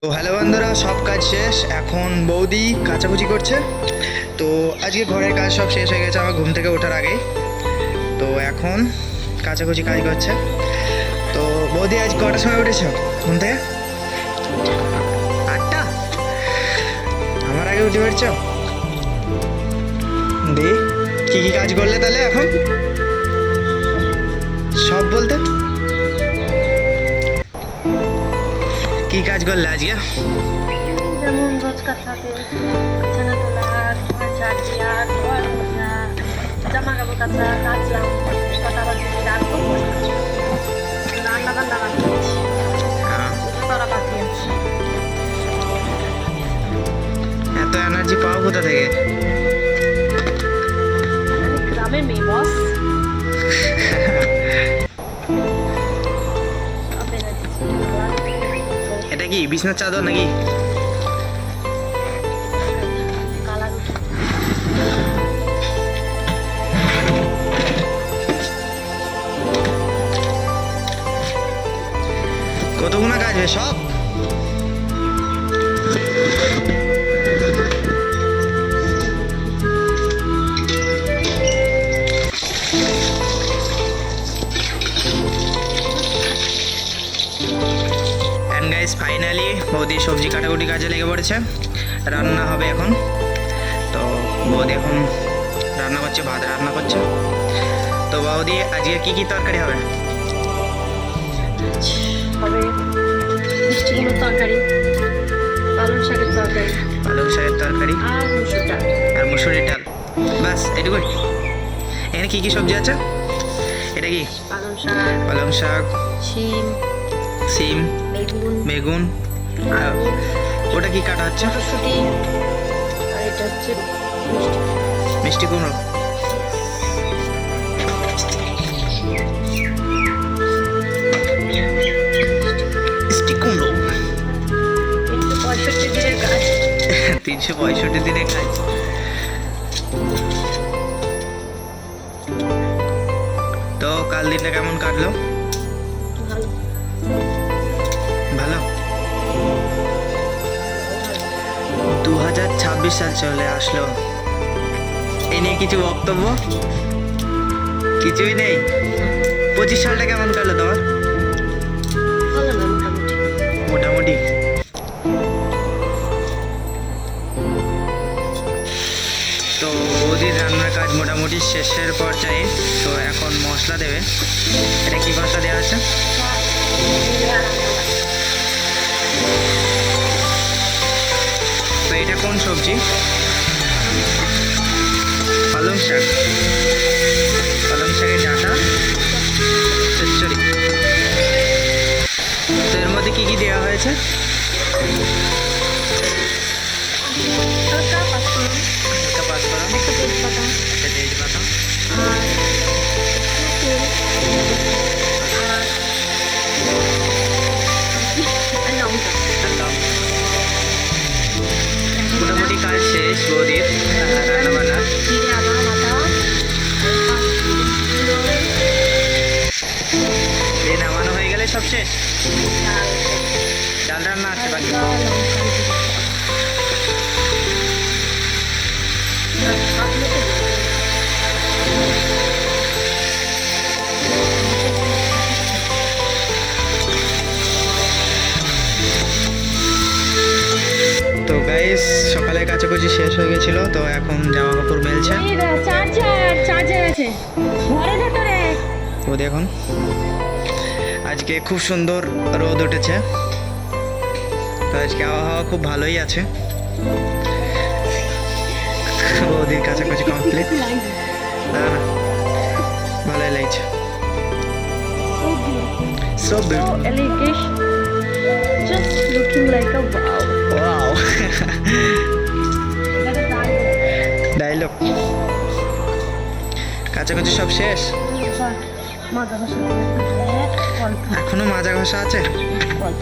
তো হ্যালো বন্ধুরা, সব কাজ শেষ। এখন বৌদি কাচাকুচি করছে। তো আজকে ঘরের কাজ সব শেষ হয়ে গেছে আমার ঘুম থেকে ওঠার আগেই। তো এখন কাচাকুচি কাজ করছে। তো বৌদি আজ কটার সময় উঠেছ ঘুম থেকে? 8টা? আমার আগে উঠে পড়ছ। দি কী কী কাজ করলে তাহলে এখন? সব বলতে কি কাজ করলে আজকে? যেমন রোজ কাছাতে বিছানা তোলা, ঘর ঝাড় দেওয়া, ঘর মোছা, জামা কাপড় কাচা, কাচলাম, কটা বাজে রাখবো, রান্না বান্না বাকি আছে, করা বাকি আছে। এত এনার্জি পাও কোথা থেকে? গ্রামের মেয়ে বস। এটা কি বিছনার চাদর নাকি? কালার কতগুলো কাজবে সব? ফাইনালি বৌদি সবজি কাটাকুটি কাজে লেগে পড়েছে। রান্না হবে এখন। তো বৌদি এখন রান্না করছে, ভাত রান্না করছে। তো বৌদি আজকে কি কি তরকারি হবে? হবে মিষ্টি কুমড়োর তরকারি, পালং শাকের তরকারি, পালং শাকের তরকারি আর মুসুর ডাল। আর মুসুরির ডাল, বাস এটুকুই? এখানে কি কি সবজি আছে? এটা কি? পালং শাক, শিম, সিম, বেগুন, আর ওটা কি কাটা হচ্ছে? মটরশুঁটি, আর এটা হচ্ছে মিষ্টি কুমড়ো। মিষ্টি কুমড়ো 365 দিনের কাজ। 365 দিনের কাজ। তো কাল দিনটা কেমন কাটলো? ভালো। ভালো। 2026 সাল চলে আসলো, এ নিয়ে কিছু বক্তব্য? কিছুই নেই। 25 সালটা কেমন কাটলো তোমার? ভালো না, মোটামুটি। মোটামুটি। তো বৌদির রান্নার কাজ মোটামুটি শেষের পর্যায়ে। তো এখন মশলা দেবে। এটা কি মশলা দেওয়া আছে? তো এটা কোন সবজি? পালং শাক। পালং শাকের ডাঁটা চচ্চড়ি। তো এর মধ্যে কি কি দেওয়া হয়েছে? হালকা পাঁচফোড়ন, একটা পাঁচফোড়ন, একটা তেজপাতা, একটা তেজপাতা, আর তেল, আর লঙ্কা। আর লবণ। মোটামুটি কাজ শেষ বৌদির রান্না বান্না। জিরে আদা বাটা, দিয়ে নামানো হয়ে গেলে সব শেষ। ডাল, ডাল রান্না আছে বাকি। লঙ্কা দিয়ে আর হাত মতো তো গাইস, সকালে কাচাকুচি শেষ হয়ে গেছিল। তো এখন জামা কাপড় মেলছে চার্জার আছে ঘরের ভেতরে। ও দেখুন, আজকে খুব সুন্দর রোদ উঠেছে। তো আজকে আবহাওয়া খুব ভালোই আছে। ওদের কাছাকাছি কমপ্লিট। না না, ভালোই লাগছে। So So beautiful. elegant, just looking like a wow. Wow. Dialogue. কাছাকাছি সব শেষ। মাজা ঘষা অল্প এখনো মাজা ঘষা আছে। অল্প